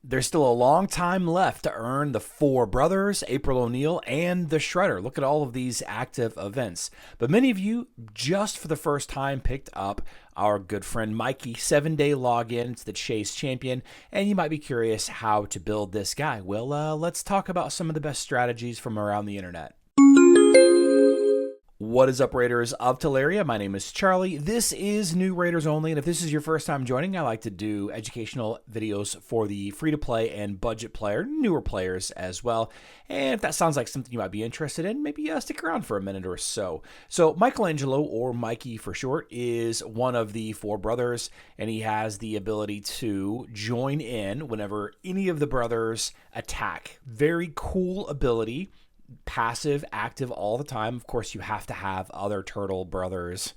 There's still a long time left to earn the four brothers, April O'Neil, and the Shredder. Look at all of these active events. But many of you, just for the first time, picked up our good friend Mikey 7-day login to the Chase Champion, and you might be curious how to build this guy. Well, let's talk about some of the best strategies from around the internet. What is up, Raiders of Teleria? My name is Charlie. This is New Raiders Only, and if this is your first time joining, I like to do educational videos for the free-to-play and budget player, newer players as well. And if that sounds like something you might be interested in, maybe stick around for a minute or so. So Michelangelo, or Mikey for short, is one of the four brothers, and he has the ability to join in whenever any of the brothers attack. Very cool ability. Passive, active all the time. Of course, you have to have other turtle brothers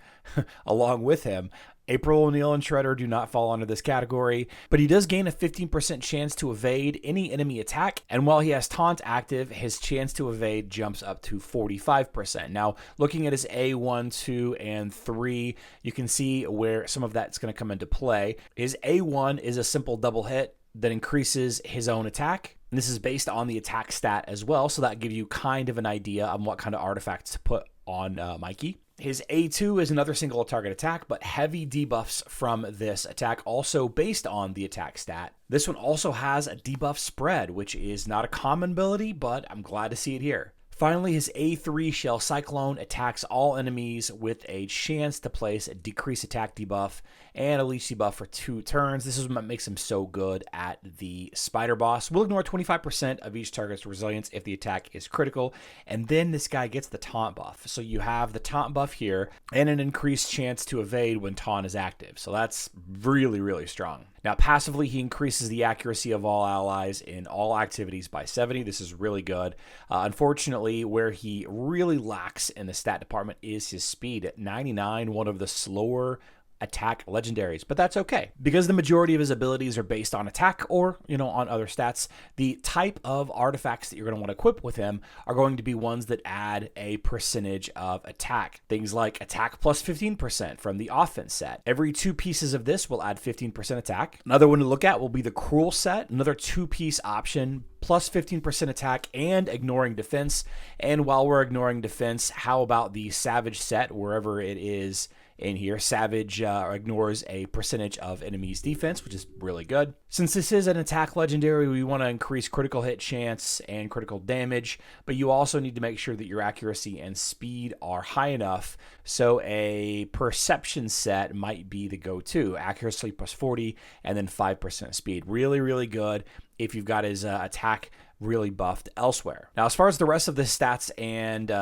along with him. April O'Neil and Shredder do not fall under this category, but he does gain a 15% chance to evade any enemy attack, and while he has taunt active, his chance to evade jumps up to 45%. Now, looking at his A1, 2, and 3, you can see where some of that's going to come into play. His A1 is a simple double hit that increases his own attack. And this is based on the attack stat as well, so that gives you kind of an idea on what kind of artifacts to put on Mikey. His A2 is another single target attack, but heavy debuffs from this attack, also based on the attack stat. This one also has a debuff spread, which is not a common ability, but I'm glad to see it here. Finally, his A3 Shell Cyclone attacks all enemies with a chance to place a decrease attack debuff and a leech debuff for 2 turns. This is what makes him so good at the spider boss. We'll ignore 25% of each target's resilience if the attack is critical, and then this guy gets the taunt buff. So you have the taunt buff here and an increased chance to evade when taunt is active. So that's really, really strong. Now, passively, he increases the accuracy of all allies in all activities by 70. This is really good. Unfortunately, where he really lacks in the stat department is his speed at 99, one of the slower attack legendaries, but that's okay because the majority of his abilities are based on attack or, on other stats. The type of artifacts that you're going to want to equip with him are going to be ones that add a percentage of attack. Things like attack plus 15% from the offense set. Every 2 pieces of this will add 15% attack. Another one to look at will be the cruel set, another 2-piece option, plus 15% attack and ignoring defense. And while we're ignoring defense, how about the savage set, wherever it is in here? Savage ignores a percentage of enemies' defense, which is really good. Since this is an attack legendary, we want to increase critical hit chance and critical damage, but you also need to make sure that your accuracy and speed are high enough. So a perception set might be the go-to. Accuracy plus 40 and then 5% speed. Really, really good if you've got his attack really buffed elsewhere. Now, as far as the rest of the stats and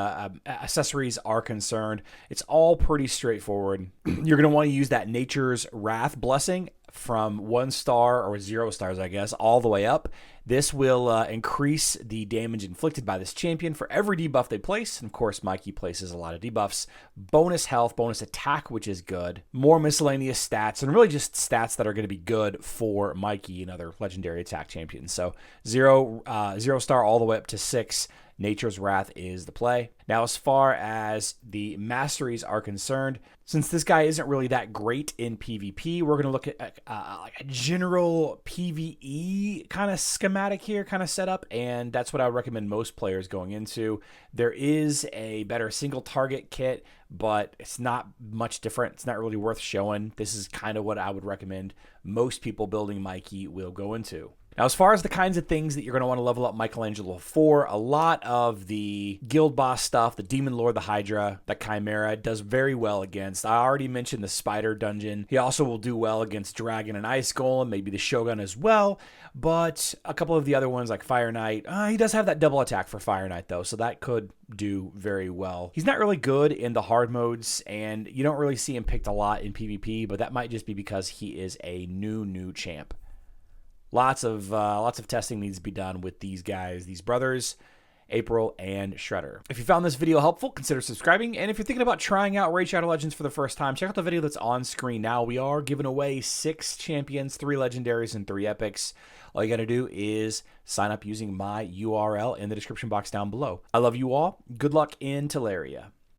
accessories are concerned, it's all pretty straightforward. You're going to want to use that Nature's Wrath blessing from 1 star or 0 stars, I guess, all the way up. This will increase the damage inflicted by this champion for every debuff they place. And of course, Mikey places a lot of debuffs. Bonus health, bonus attack, which is good. More miscellaneous stats, and really just stats that are going to be good for Mikey and other legendary attack champions. So 0 star all the way up to 6. Nature's Wrath is the play. Now, as far as the masteries are concerned, since this guy isn't really that great in PvP, we're going to look at like a general PvE kind of schematic here, kind of setup, and that's what I would recommend most players going into. There is a better single target kit, but it's not much different. It's not really worth showing. This is kind of what I would recommend most people building Mikey will go into. Now, as far as the kinds of things that you're going to want to level up Michelangelo for, a lot of the guild boss stuff, the Demon Lord, the Hydra, the Chimera, does very well against. I already mentioned the Spider Dungeon. He also will do well against Dragon and Ice Golem, maybe the Shogun as well, but a couple of the other ones like Fire Knight, he does have that double attack for Fire Knight though, so that could do very well. He's not really good in the hard modes, and you don't really see him picked a lot in PvP, but that might just be because he is a new champ. Lots of testing needs to be done with these guys, these brothers, April and Shredder. If you found this video helpful, consider subscribing. And if you're thinking about trying out Raid Shadow Legends for the first time, check out the video that's on screen now. We are giving away 6 champions, 3 legendaries, and 3 epics. All you got to do is sign up using my URL in the description box down below. I love you all. Good luck in Teleria.